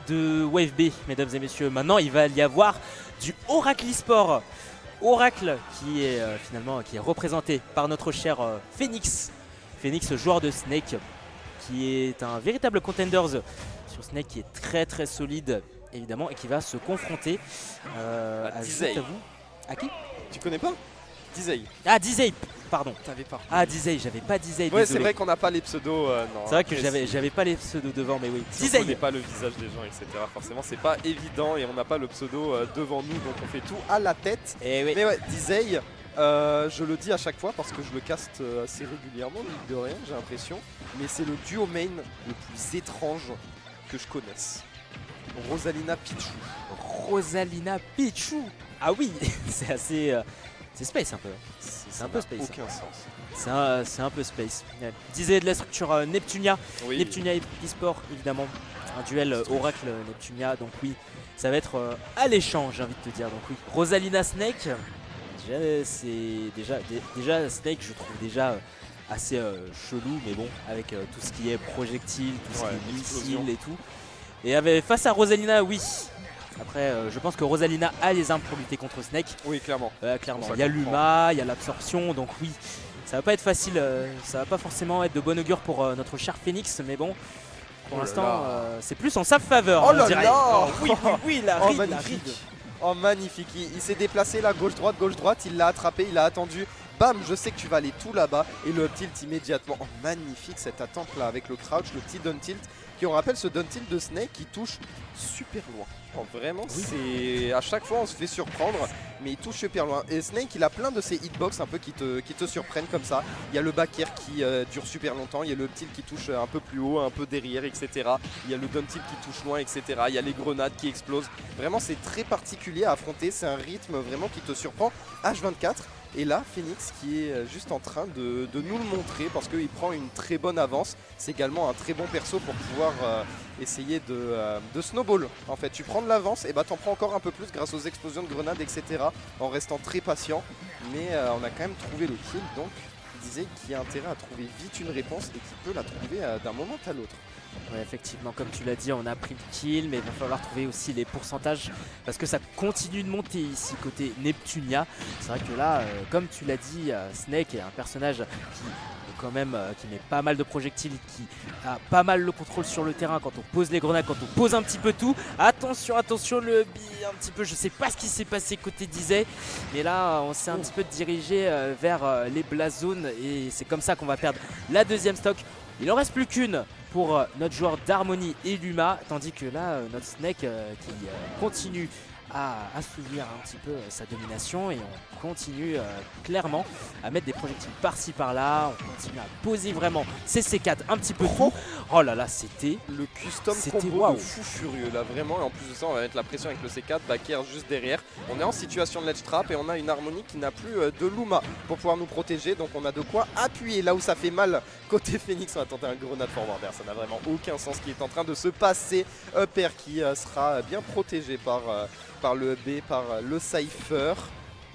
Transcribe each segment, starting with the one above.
de Wave B, mesdames et messieurs. Maintenant, il va y avoir du Oracle eSport. Oracle qui est finalement qui est représenté par notre cher Phoenix. Phoenix, joueur de Snake, qui est un véritable contenders sur Snake, qui est très très solide évidemment et qui va se confronter à Dizay. À qui? Tu connais pas Dizay. Ah, Dizay, pardon. T'avais pas. Ah, Dizay, j'avais pas Dizay. Ouais, c'est désolé. vrai qu'on n'a pas les pseudos. Non, C'est vrai que après, j'avais pas les pseudos devant, mais oui. si on Dizay. connaît pas le visage des gens, etc. Forcément, c'est pas évident et on n'a pas le pseudo devant nous, donc on fait tout à la tête. Et oui. Mais ouais, Dizay, je le dis à chaque fois parce que je le caste assez régulièrement, mine de rien, j'ai l'impression. Mais c'est le duo main le plus étrange que je connaisse. Rosalina Pichu. Rosalina Pichu. Ah oui, c'est assez. C'est space un peu. C'est un peu space. Aucun sens. C'est un peu space. Disait de la structure Neptunia. Oui. Neptunia eSport, évidemment. Un duel Oracle Neptunia. Donc oui, ça va être alléchant, j'ai envie de te dire. Donc oui, Rosalina Snake. C'est déjà Snake, je trouve déjà assez chelou, mais bon, avec tout ce qui est projectile, tout ce qui est missile et tout. Et face à Rosalina, oui. Après, je pense que Rosalina a les armes pour lutter contre Snake. Oui, clairement. Clairement. Il y a l'Uma, il y a l'absorption, donc oui, ça va pas être facile. Ça va pas forcément être de bon augure pour notre cher Phoenix, mais bon, pour l'instant, c'est plus en sa faveur. Oh là dirait. là Oh, oui, la Oh, ride, la magnifique. ride. Oh, magnifique. Il s'est déplacé là, gauche-droite, il l'a attrapé, il a attendu. Bam, je sais que tu vas aller tout là-bas. Et le tilt immédiatement. Oh, magnifique cette attente là avec le crouch, le petit down tilt. Qui, on rappelle, ce down tilt de Snake qui touche super loin. Oh, vraiment, c'est à chaque fois on se fait surprendre, mais il touche super loin. Et Snake, il a plein de ces hitbox un peu qui te surprennent comme ça. Il y a le back air qui dure super longtemps, il y a le tilt qui touche un peu plus haut, un peu derrière, etc. Il y a le down tilt qui touche loin, etc. Il y a les grenades qui explosent. Vraiment, c'est très particulier à affronter. C'est un rythme vraiment qui te surprend. H24. Et là, Phoenix qui est juste en train de nous le montrer parce qu'il prend une très bonne avance. C'est également un très bon perso pour pouvoir essayer de snowball. En fait, tu prends de l'avance et bah t'en prends encore un peu plus grâce aux explosions de grenades, etc. En restant très patient. Mais on a quand même trouvé le kill. Donc, il disait qu'il y a intérêt à trouver vite une réponse et qu'il peut la trouver d'un moment à l'autre. Ouais, effectivement, comme tu l'as dit, on a pris le kill, mais il va falloir trouver aussi les pourcentages parce que ça continue de monter ici côté Neptunia. C'est vrai que là, comme tu l'as dit, Snake est un personnage qui met pas mal de projectiles, qui a pas mal le contrôle sur le terrain quand on pose les grenades, quand on pose un petit peu tout. Attention, attention, le bi un petit peu, je sais pas ce qui s'est passé côté Dizay, mais là on s'est un petit peu dirigé vers les blast zones et c'est comme ça qu'on va perdre la deuxième stock. Il en reste plus qu'une pour notre joueur d'Harmonie et Luma, tandis que là notre Snake qui continue à assouvir un petit peu sa domination et on continue clairement à mettre des projectiles par-ci par-là, on continue à poser vraiment ces C4 un petit peu trop. Oh là là, c'était le custom combo de fou furieux là vraiment, et en plus de ça on va mettre la pression avec le C4, backer juste derrière. On est en situation de ledge trap et on a une Harmonie qui n'a plus de Luma pour pouvoir nous protéger, donc on a de quoi appuyer là où ça fait mal côté Phoenix. On va tenter un grenade forwarder, ça n'a vraiment aucun sens ce qui est en train de se passer. Upper qui sera bien protégé par le B, par le Cypher.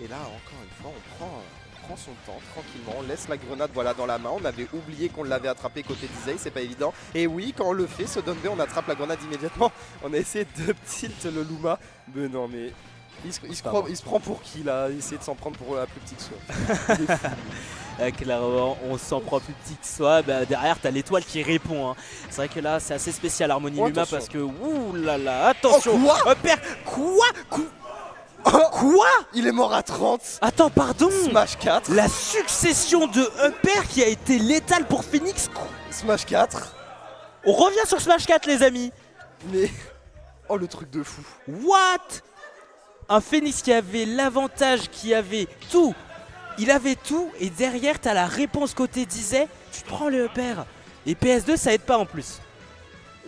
Et là encore une fois on prend son temps tranquillement, on laisse la grenade voilà dans la main. On avait oublié qu'on l'avait attrapé côté Dizay, c'est pas évident. Et oui, quand on le fait, ce down B, on attrape la grenade immédiatement. On a essayé de tilt le Luma, mais non mais il se prend pour qui là? Il essaie de s'en prendre pour la plus petite soit. Clairement, on s'en prend plus petit que soi. Bah, derrière, t'as l'étoile qui répond. Hein. C'est vrai que là, c'est assez spécial Harmonie Luma parce que ouh là là, attention. Oh, quoi Quoi? Il est mort à 30. Attends, pardon. Smash 4. La succession de Upper qui a été létale pour Phoenix. Smash 4. On revient sur Smash 4 les amis. Mais oh le truc de fou. What? Un Phoenix qui avait l'avantage, qui avait tout. Il avait tout et derrière t'as la réponse côté Dizay. Tu te prends le Upper. Et PS2 ça aide pas en plus.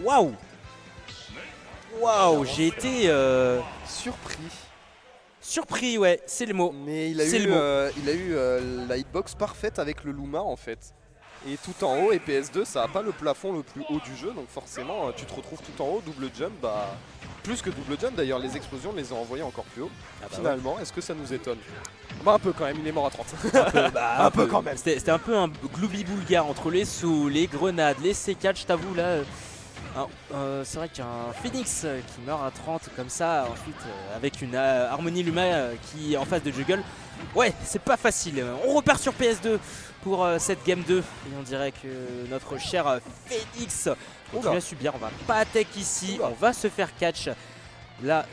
Waouh. Waouh, j'ai été surpris, ouais, c'est le mot. Mais il a eu la hitbox parfaite avec le Luma en fait. Et tout en haut, et PS2 ça a pas le plafond le plus haut du jeu, donc forcément tu te retrouves tout en haut, double jump, bah plus que double jump d'ailleurs, les explosions les ont envoyés encore plus haut. Finalement, est-ce que ça nous étonne? Bah un peu quand même, il est mort à 30. Un peu quand même. C'était un peu un gloubi-boulga entre les sous, les grenades, les C4, je t'avoue là. C'est vrai qu'un Phoenix qui meurt à 30 comme ça, ensuite avec une Harmonie Luma qui est en phase de juggle, ouais, c'est pas facile. On repart sur PS2 pour cette game 2 et on dirait que notre cher Phoenix continue à subir. On va pas tech ici, on va se faire catch. Là,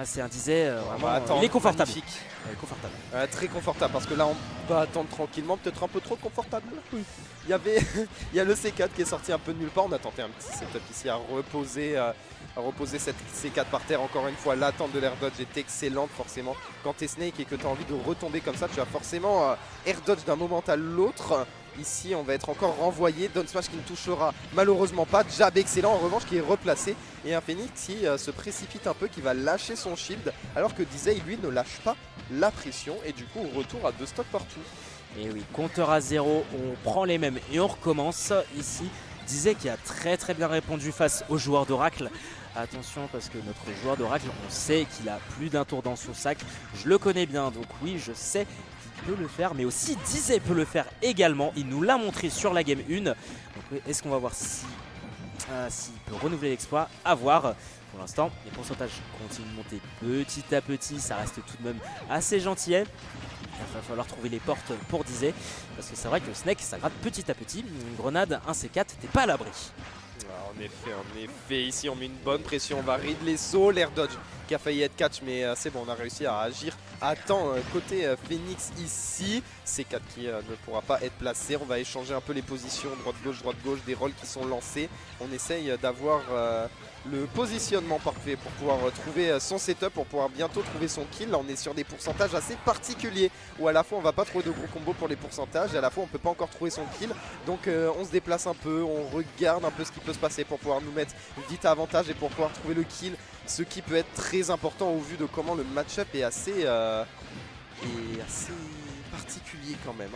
c'est un disait vraiment, il est confortable. Magnifique. Confortable. Très confortable parce que là on va attendre tranquillement, peut-être un peu trop confortable. Il y a le C4 qui est sorti un peu de nulle part. On a tenté un petit setup ici à reposer cette C4 par terre. Encore une fois, l'attente de l'air dodge est excellente forcément. Quand tu es Snake et que tu as envie de retomber comme ça, tu as forcément air dodge d'un moment à l'autre. Ici on va être encore renvoyé, down smash qui ne touchera malheureusement pas, jab excellent en revanche qui est replacé et un Phoenix qui se précipite un peu, qui va lâcher son shield alors que Dizay lui ne lâche pas la pression et du coup retour à 2 stocks partout. Et oui, compteur à 0, on prend les mêmes et on recommence ici. Dizay qui a très bien répondu face au joueur d'Oracle. Attention parce que notre joueur d'Oracle, on sait qu'il a plus d'un tour dans son sac. Je le connais bien, donc oui, je sais qu'il peut le faire, mais aussi Dizay peut le faire également. Il nous l'a montré sur la game 1. Donc est-ce qu'on va voir s'il peut renouveler l'exploit? À voir. Pour l'instant, les pourcentages continuent de monter petit à petit. Ça reste tout de même assez gentillet. Il va falloir trouver les portes pour Dizay. Parce que c'est vrai que Snake, ça gratte petit à petit. Une grenade, un C4, t'es pas à l'abri. En effet, ici on met une bonne pression, on va read les sauts, l'air dodge qui a failli être catch mais c'est bon, on a réussi à agir à temps côté Phoenix ici. C4 qui ne pourra pas être placé, on va échanger un peu les positions droite-gauche, des rolls qui sont lancés. On essaye d'avoir le positionnement parfait pour pouvoir trouver son setup, pour pouvoir bientôt trouver son kill. Là on est sur des pourcentages assez particuliers où à la fois on va pas trouver de gros combos pour les pourcentages et à la fois on peut pas encore trouver son kill. Donc on se déplace un peu, on regarde un peu ce qui peut se passer pour pouvoir nous mettre vite à avantage et pour pouvoir trouver le kill. Ce qui peut être très important au vu de comment le match-up est assez particulier quand même.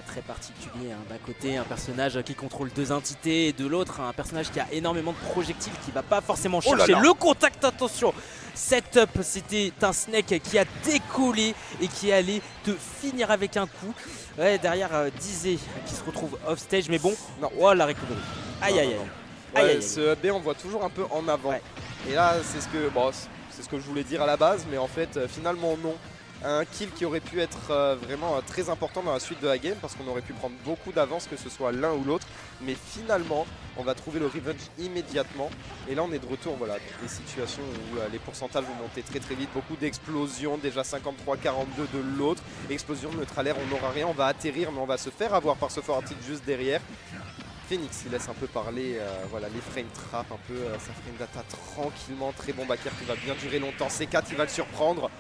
Très particulier, hein. D'un côté un personnage qui contrôle 2 entités et de l'autre un personnage qui a énormément de projectiles qui va pas forcément chercher le contact. Attention, setup, c'était un Snake qui a décollé et qui allait te finir avec un coup. Ouais, derrière Dizay qui se retrouve off stage, mais bon, non, oh la recovery. Aïe. Ce B on voit toujours un peu en avant. Ouais. Et là c'est ce que je voulais dire à la base, mais en fait finalement non. Un kill qui aurait pu être vraiment très important dans la suite de la game parce qu'on aurait pu prendre beaucoup d'avance que ce soit l'un ou l'autre, mais finalement on va trouver le revenge immédiatement et là on est de retour, voilà, des situations où les pourcentages vont monter très vite, beaucoup d'explosions, déjà 53-42 de l'autre, explosion neutralaire, on n'aura rien, on va atterrir mais on va se faire avoir par ce forward tilt juste derrière. Phoenix il laisse un peu parler, voilà, les frames trap un peu, sa frame data tranquillement, très bon backer qui va bien durer longtemps, C4 il va le surprendre.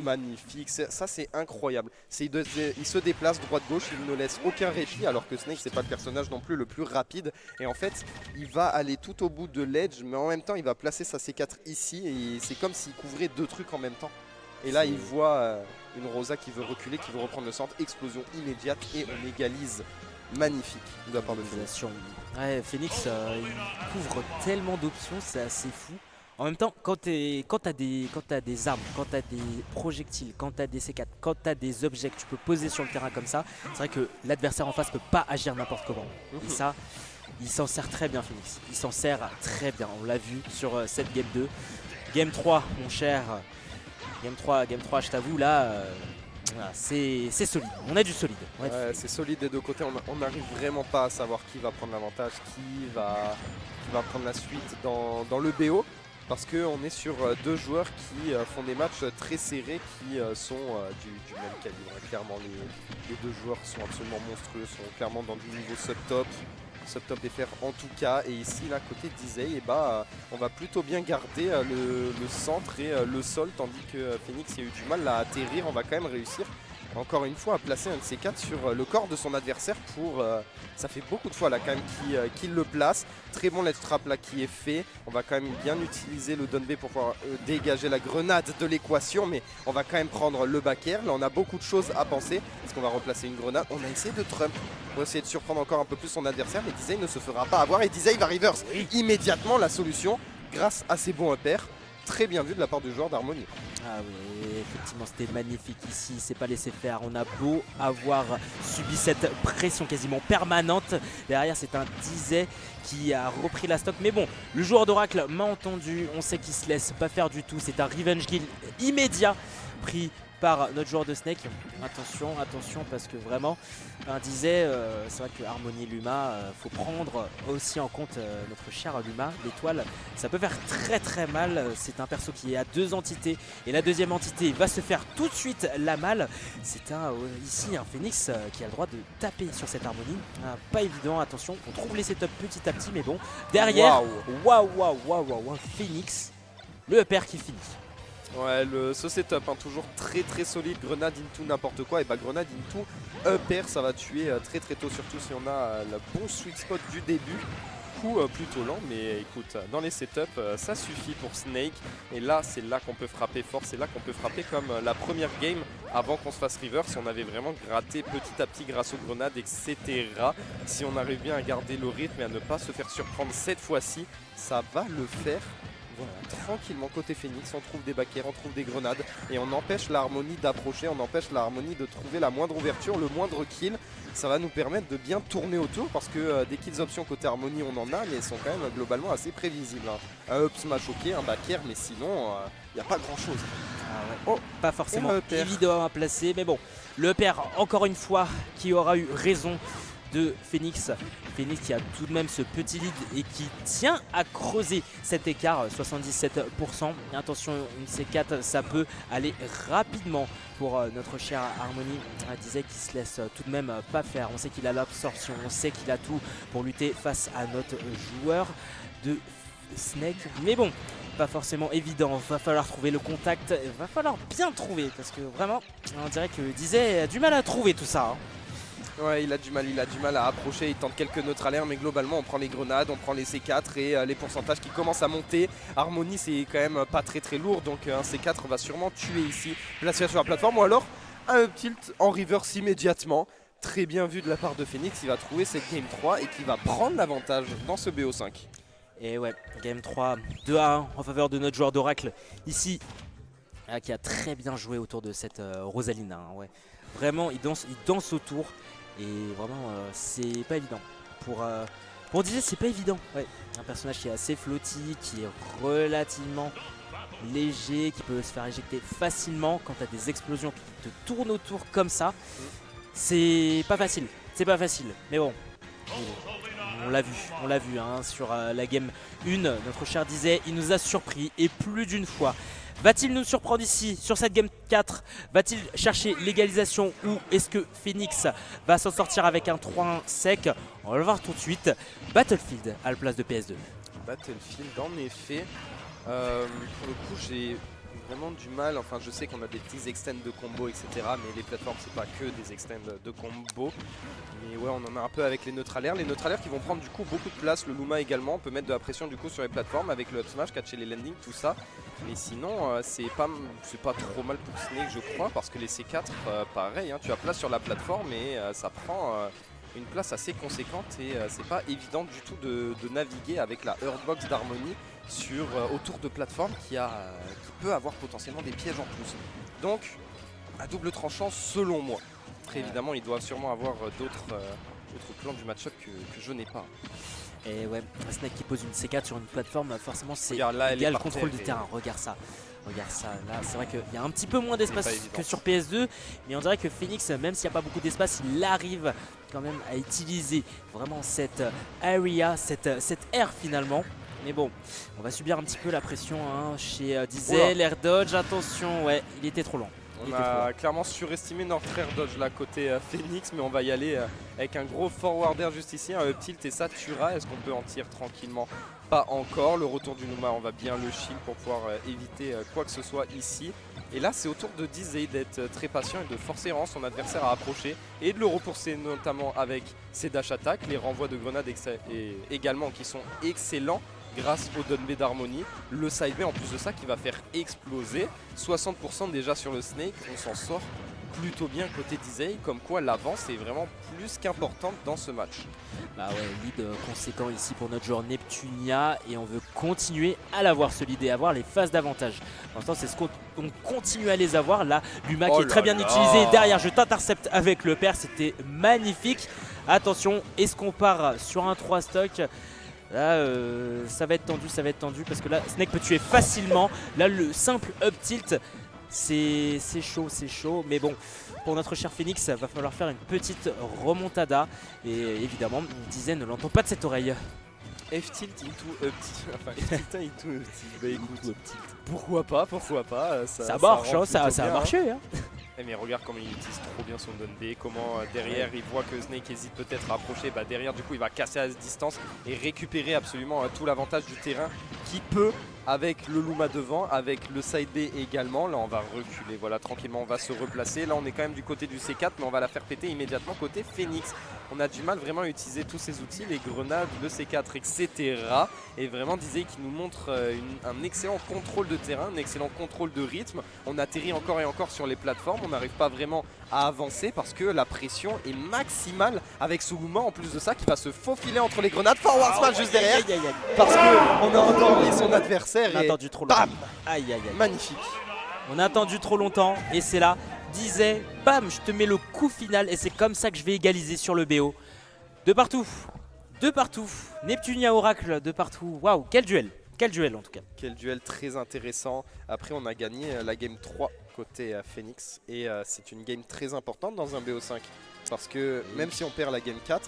Magnifique, ça c'est incroyable. Il se déplace droite-gauche, il ne laisse aucun répit alors que Snake c'est pas le personnage non plus le plus rapide. Et en fait il va aller tout au bout de l'edge mais en même temps il va placer sa C4 ici et c'est comme s'il couvrait 2 trucs en même temps. Et là il voit une Rosa qui veut reculer, qui veut reprendre le centre, explosion immédiate et on égalise. Magnifique de la part de Phoenix. Ouais, Phoenix il couvre tellement d'options, c'est assez fou. En même temps, quand t'as des armes, quand t'as des projectiles, quand t'as des C4, quand t'as des objets que tu peux poser sur le terrain comme ça, c'est vrai que l'adversaire en face peut pas agir n'importe comment. Et ça, il s'en sert très bien Phoenix. Il s'en sert très bien, on l'a vu sur cette game 2. Game 3, mon cher. Game 3, je t'avoue, là, c'est solide. On a du solide. Ouais, c'est solide des deux côtés. On n'arrive vraiment pas à savoir qui va prendre l'avantage, qui va prendre la suite dans le BO. Parce qu'on est sur 2 joueurs qui font des matchs très serrés, qui sont du même calibre. Clairement, les 2 joueurs sont absolument monstrueux, sont clairement dans du niveau subtop FR en tout cas. Et ici, là, côté Dizay, on va plutôt bien garder le centre et le sol, tandis que Phoenix a eu du mal à atterrir. On va quand même réussir, encore une fois, à placer un de ces 4 sur le corps de son adversaire pour... ça fait beaucoup de fois là quand même qu'il le place. Très bon let's trap là qui est fait. On va quand même bien utiliser le down B pour pouvoir dégager la grenade de l'équation. Mais on va quand même prendre le back air. Là on a beaucoup de choses à penser. Est-ce qu'on va replacer une grenade? On a essayé de trump pour essayer de surprendre encore un peu plus son adversaire. Mais Dizay ne se fera pas avoir. Et Dizay va reverse immédiatement la solution grâce à ses bons up airs. Très bien vu de la part du joueur d'Harmonie. Ah oui, effectivement c'était magnifique ici, il s'est pas laissé faire, on a beau avoir subi cette pression quasiment permanente, derrière c'est un Dizay qui a repris la stock, mais bon, le joueur d'Oracle m'a entendu, on sait qu'il se laisse pas faire du tout, c'est un revenge kill immédiat pris par notre joueur de Snake. Attention, attention, parce que vraiment, un Dizay, c'est vrai que Harmony Luma, faut prendre aussi en compte notre cher Luma, l'étoile. Ça peut faire très mal. C'est un perso qui est à 2 entités et la deuxième entité va se faire tout de suite la malle. C'est ici un Phoenix qui a le droit de taper sur cette Harmonie. Pas évident, attention, on trouve les setups petit à petit, mais bon, derrière, waouh, Phoenix, le upper qui finit. Ouais, ce setup, hein, toujours très solide, grenade into n'importe quoi, et bah grenade into upper, ça va tuer très tôt, surtout si on a le bon sweet spot du début. Coup plutôt lent, mais écoute, dans les setups, ça suffit pour Snake, et là c'est là qu'on peut frapper fort, c'est là qu'on peut frapper comme la première game avant qu'on se fasse reverse, on avait vraiment gratté petit à petit grâce aux grenades, etc. Si on arrive bien à garder le rythme et à ne pas se faire surprendre cette fois-ci, ça va le faire. Voilà, tranquillement côté Phoenix, on trouve des backers, on trouve des grenades et on empêche la Harmonie d'approcher, on empêche la Harmonie de trouver la moindre ouverture, le moindre kill. Ça va nous permettre de bien tourner autour parce que des kills options côté Harmonie on en a, mais elles sont quand même globalement assez prévisibles. Hein. Un up smash ok, un backer, mais sinon il n'y a pas grand chose. Oh, pas forcément évident à placer, mais bon, le upper encore une fois qui aura eu raison de Phoenix. Phoenix qui a tout de même ce petit lead et qui tient à creuser cet écart, 77%. Et attention, une C4, ça peut aller rapidement pour notre cher Harmony. Disait qu'il se laisse tout de même pas faire. On sait qu'il a l'absorption, on sait qu'il a tout pour lutter face à notre joueur de Snake. Mais bon, pas forcément évident, va falloir trouver le contact, va falloir bien trouver parce que vraiment, on dirait que Disait a du mal à trouver tout ça. Hein. Ouais, il a du mal à approcher, il tente quelques neutralaires, mais globalement on prend les grenades, on prend les C4 et les pourcentages qui commencent à monter. Harmony c'est quand même pas très lourd, donc un C4 va sûrement tuer ici, placé sur la plateforme, ou alors un up tilt en reverse immédiatement. Très bien vu de la part de Phoenix, il va trouver cette game 3 et qui va prendre l'avantage dans ce BO5. Et ouais, game 3, 2-1 en faveur de notre joueur d'Oracle ici, qui a très bien joué autour de cette Rosalina. Hein, ouais. Vraiment, il danse autour. Et vraiment, c'est pas évident. Pour Dizay, c'est pas évident. Ouais. Un personnage qui est assez flotti, qui est relativement léger, qui peut se faire éjecter facilement quand tu as des explosions qui te tournent autour comme ça. C'est pas facile. C'est pas facile. Mais bon, on l'a vu hein, sur la game 1. Notre cher Dizay, il nous a surpris et plus d'une fois. Va-t-il nous surprendre ici sur cette game 4? Va-t-il chercher l'égalisation ou est-ce que Phoenix va s'en sortir avec un 3-1 sec? On va le voir tout de suite. Battlefield à la place de PS2. Battlefield en effet. Pour le coup j'ai vraiment du mal, enfin je sais qu'on a des petits extends de combo etc, mais les plateformes c'est pas que des extends de combo. Mais ouais, on en a un peu avec les neutralaires qui vont prendre du coup beaucoup de place, le Luma également, on peut mettre de la pression du coup sur les plateformes avec le up smash, catcher les landings, tout ça. Mais sinon c'est pas trop mal pour Snake je crois, parce que les C4 pareil, hein, tu as place sur la plateforme et ça prend une place assez conséquente et c'est pas évident du tout de naviguer avec la Hurtbox d'Harmony autour de plateforme qui peut avoir potentiellement des pièges en plus. Donc à double tranchant selon moi. Après évidemment ils doivent sûrement avoir d'autres plans du match-up que je n'ai pas. Et ouais, Snake qui pose une C4 sur une plateforme, forcément c'est égal le contrôle du terrain, regarde ça. Regarde ça, là c'est vrai qu'il y a un petit peu moins d'espace que sur PS2, mais on dirait que Phoenix, même s'il n'y a pas beaucoup d'espace, il arrive quand même à utiliser vraiment cette area, cette air finalement. Mais bon, on va subir un petit peu la pression hein, chez Dizay, l'air dodge, attention, ouais, il était trop lent. On a clairement surestimé notre air dodge là côté Phoenix, mais on va y aller avec un gros forwarder juste ici, un up tilt et ça tuera. Est-ce qu'on peut en tirer tranquillement? Pas encore. Le retour du Numa, on va bien le shield pour pouvoir éviter quoi que ce soit ici. Et là c'est au tour de Dizay d'être très patient et de forcer vraiment son adversaire à approcher et de le repousser notamment avec ses dash attack, les renvois de grenades également qui sont excellents grâce au down B d'Harmony, le side B en plus de ça qui va faire exploser, 60% déjà sur le Snake, on s'en sort plutôt bien côté Dizay, comme quoi l'avance est vraiment plus qu'importante dans ce match. Bah ouais, lead conséquent ici pour notre joueur Neptunia et on veut continuer à l'avoir solide et avoir les phases d'avantage. Pour l'instant, c'est ce qu'on continue à les avoir. Là, Luma qui est très bien utilisé. Derrière, je t'intercepte avec le père. C'était magnifique. Attention, est-ce qu'on part sur un 3 stock? Là, ça va être tendu parce que là, Snake peut tuer facilement. Là, le simple up tilt, c'est chaud. Mais bon, pour notre cher Phoenix, va falloir faire une petite remontada. Et évidemment, Disait ne l'entend pas de cette oreille. F-tilt into up tilt. Enfin, F-tilt into up tilt. Bah écoute, pourquoi pas. Ça marche, ça a marché. Hein. Mais regarde comment il utilise trop bien son down B, comment derrière il voit que Snake hésite peut-être à approcher, bah derrière du coup il va casser à distance et récupérer absolument tout l'avantage du terrain qui peut avec le Luma devant, avec le side B également. Là on va reculer, voilà tranquillement on va se replacer. Là on est quand même du côté du C4 mais on va la faire péter immédiatement côté Phoenix. On a du mal vraiment à utiliser tous ces outils, les grenades, le C4 etc. Et vraiment Disait qui nous montre un excellent contrôle de terrain, un excellent contrôle de rythme. On atterrit encore et encore sur les plateformes, on n'arrive pas vraiment à avancer parce que la pression est maximale avec ce Luma en plus de ça qui va se faufiler entre les grenades. Forward smash juste derrière parce qu'on a endormi son adversaire on a attendu trop longtemps. Bam, magnifique. On a attendu trop longtemps et c'est là. Disait, bam, je te mets le coup final et c'est comme ça que je vais égaliser sur le BO. De partout. Neptunia Oracle de partout. Waouh, quel duel en tout cas. Quel duel très intéressant. Après on a gagné la game 3 côté Phoenix et c'est une game très importante dans un BO5 parce que même si on perd la game 4,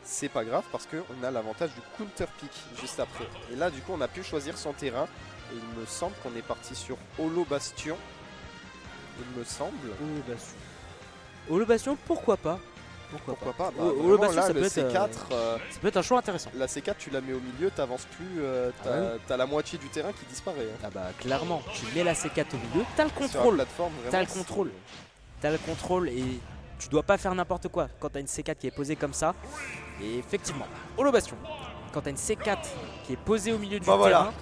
c'est pas grave parce qu'on a l'avantage du counter pick juste après. Et là du coup on a pu choisir son terrain et il me semble qu'on est parti sur Holo Bastion. Il me semble. Holo Bastion, pourquoi pas? Pourquoi pas bah, Holo Bastion, là, ça peut être un choix intéressant. La C4, tu la mets au milieu, t'avances plus, t'as la moitié du terrain qui disparaît. Ah bah clairement, tu mets la C4 au milieu, t'as le contrôle et tu dois pas faire n'importe quoi quand t'as une C4 qui est posée comme ça. Et effectivement, Holo Bastion, quand t'as une C4 qui est posée au milieu du terrain,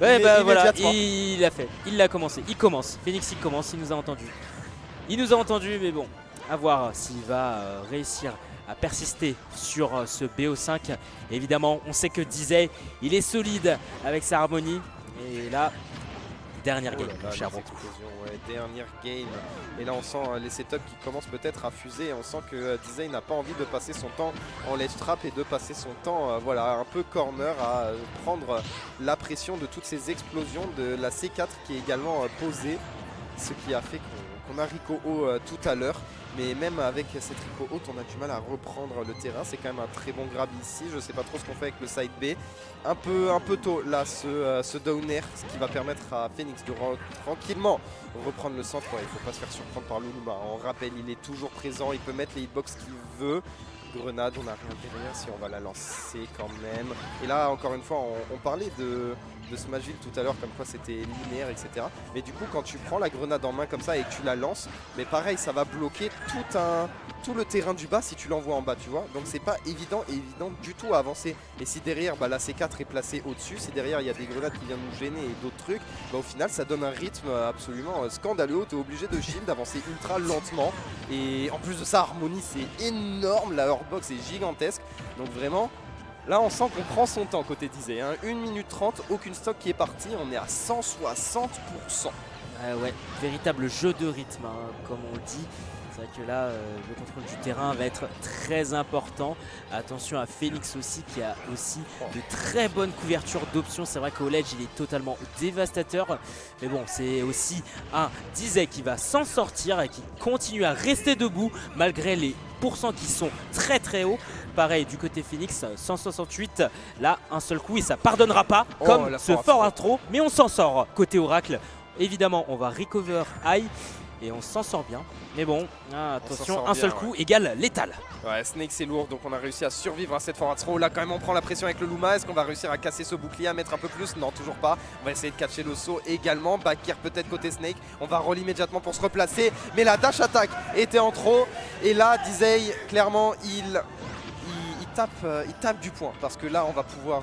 voilà, il l'a fait, il l'a commencé, il commence, Phoenix il commence, il nous a entendu, mais bon, à voir s'il va réussir à persister sur ce BO5. Évidemment, on sait que Disait, il est solide avec sa harmonie, et là, dernière game, dernière game. Et là on sent les setups qui commencent peut-être à fuser et on sent que Disait n'a pas envie de passer son temps en ledge trap et de passer son temps voilà, un peu corner à prendre la pression de toutes ces explosions de la C4 qui est également posée, ce qui a fait qu'on a Rico haut tout à l'heure. Mais même avec cette Rico haute, on a du mal à reprendre le terrain. C'est quand même un très bon grab ici. Je sais pas trop ce qu'on fait avec le side B. Un peu tôt là ce down air, ce qui va permettre à Phoenix de tranquillement reprendre le centre. Ouais, il faut pas se faire surprendre par Luma. On rappelle, il est toujours présent. Il peut mettre les hitbox qu'il veut. Grenade, on n'a rien derrière si on va la lancer quand même. Et là, encore une fois, on parlait de Smashville tout à l'heure, comme quoi c'était linéaire, etc. Mais du coup, quand tu prends la grenade en main comme ça et que tu la lances, mais pareil, ça va bloquer tout le terrain du bas si tu l'envoies en bas, tu vois. Donc c'est pas évident du tout à avancer. Et si derrière, la C4 est placée au-dessus, si derrière il y a des grenades qui viennent nous gêner et d'autres trucs, au final, ça donne un rythme absolument scandaleux. Tu es obligé de shield, d'avancer ultra lentement. Et en plus de ça, Harmony, c'est énorme. La hurtbox est gigantesque. Donc vraiment... Là on sent qu'on prend son temps côté Disait, 1 minute 30, aucune stock qui est partie, on est à 160%. Ouais, véritable jeu de rythme, comme on dit. C'est vrai que là, le contrôle du terrain va être très important. Attention à Phoenix aussi, qui a aussi de très bonnes couvertures d'options. C'est vrai qu'au ledge, il est totalement dévastateur. Mais bon, c'est aussi un Disait qui va s'en sortir et qui continue à rester debout malgré les pourcents qui sont très très hauts. Pareil du côté Phoenix, 168. Là, un seul coup et ça pardonnera pas comme ce fort intro. Mais on s'en sort côté Oracle. Évidemment, on va recover high. Et on s'en sort bien. Mais bon, attention, un seul coup égale létal. Ouais, Snake c'est lourd, donc on a réussi à survivre à cette forward throw. Là quand même on prend la pression avec le Luma. Est-ce qu'on va réussir à casser ce bouclier, à mettre un peu plus? Non, toujours pas. On va essayer de catcher le saut également. Back peut-être côté Snake. On va roll immédiatement pour se replacer. Mais la dash attack était en trop. Et là, Disait, clairement, il tape du point parce que là on va pouvoir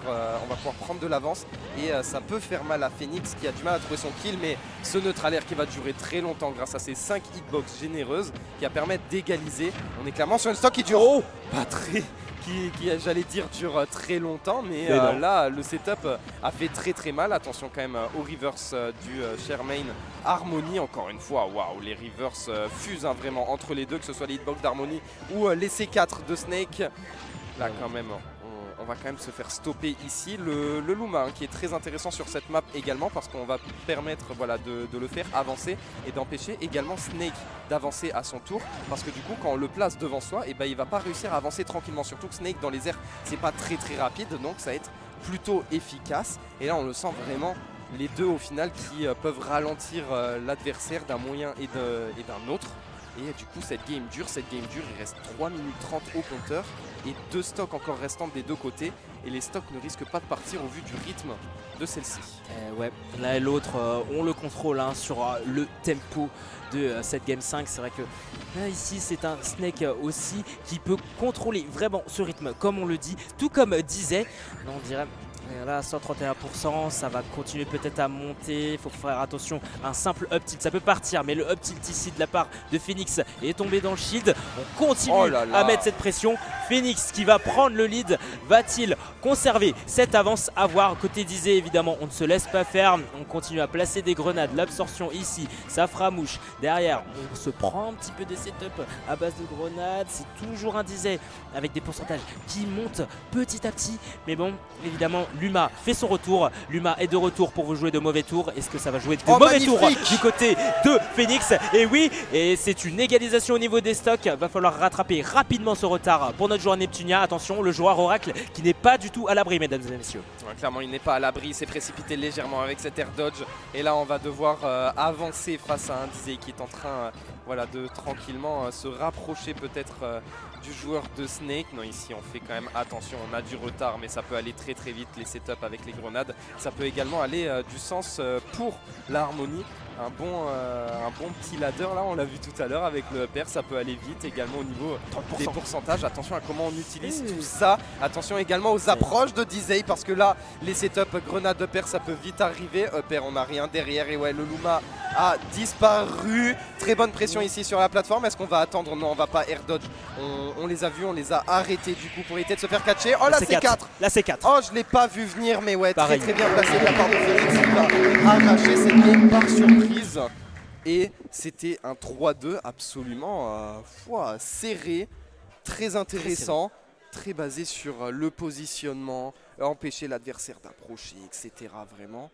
prendre de l'avance et ça peut faire mal à Phoenix qui a du mal à trouver son kill, mais ce neutral air qui va durer très longtemps grâce à ces 5 hitbox généreuses qui va permettre d'égaliser. On est clairement sur une stock qui dure pas j'allais dire, dure très longtemps, mais là le setup a fait très mal. Attention quand même au reverse du Shermaine Harmony, encore une fois, waouh, les reverse fusent hein, vraiment entre les deux, que ce soit les hitbox d'Harmony ou les C4 de Snake. Là quand même, on va quand même se faire stopper ici. Le Luma hein, qui est très intéressant sur cette map également parce qu'on va permettre voilà, de le faire avancer et d'empêcher également Snake d'avancer à son tour. Parce que du coup quand on le place devant soi, et ben, il va pas réussir à avancer tranquillement. Surtout que Snake dans les airs c'est pas très rapide, donc ça va être plutôt efficace. Et là on le sent vraiment les deux au final qui peuvent ralentir l'adversaire d'un moyen et d'un autre. Et du coup cette game dure, il reste 3 minutes 30 au compteur et 2 stocks encore restants des deux côtés. Et les stocks ne risquent pas de partir au vu du rythme de celle-ci. Ouais, l'un et l'autre ont le contrôle hein, sur le tempo de cette game 5. C'est vrai que ici c'est un Snake aussi qui peut contrôler vraiment ce rythme comme on le dit. Tout comme disait, on dirait... Là 131%, ça va continuer peut-être à monter, il faut faire attention, un simple up tilt ça peut partir, mais le up tilt ici de la part de Phoenix est tombé dans le shield. On continue à mettre cette pression. Phoenix qui va prendre le lead, va-t-il conserver cette avance? À voir. Côté d'Izé évidemment on ne se laisse pas faire, on continue à placer des grenades, l'absorption ici, ça fera mouche. Derrière on se prend un petit peu des setups à base de grenades, c'est toujours un Izé avec des pourcentages qui montent petit à petit, mais bon évidemment Luma fait son retour. Luma est de retour pour vous jouer de mauvais tours. Est-ce que ça va jouer de mauvais tours du côté de Phoenix? Et oui, et c'est une égalisation au niveau des stocks. Va falloir rattraper rapidement ce retard pour notre joueur Neptunia. Attention, le joueur Oracle qui n'est pas du tout à l'abri, mesdames et messieurs. Ouais, clairement, il n'est pas à l'abri. Il s'est précipité légèrement avec cet air dodge. Et là, on va devoir avancer face à un Dizzy qui est en train voilà, de tranquillement se rapprocher peut-être du joueur de Snake. Non, ici on fait quand même attention, on a du retard mais ça peut aller très vite, les setups avec les grenades. Ça peut également aller du sens pour la Harmonie. Un bon petit ladder là, on l'a vu tout à l'heure avec le upper, ça peut aller vite également au niveau des pourcentages. Attention à comment on utilise tout ça. Attention également aux approches de Dizzy parce que là les setups grenade upper ça peut vite arriver. Upper on n'a rien derrière et ouais le Luma a disparu. Très bonne pression ici sur la plateforme. Est-ce qu'on va attendre? Non, on va pas air dodge. On les a vus, on les a arrêtés du coup pour éviter de se faire catcher. Oh la C4. La C4. Oh je l'ai pas vu venir mais ouais très bien placé de la part de Phoenix. Il va arracher cette game par surprise. Et c'était un 3-2 absolument serré, très intéressant, très basé sur le positionnement, empêcher l'adversaire d'approcher, etc. Vraiment.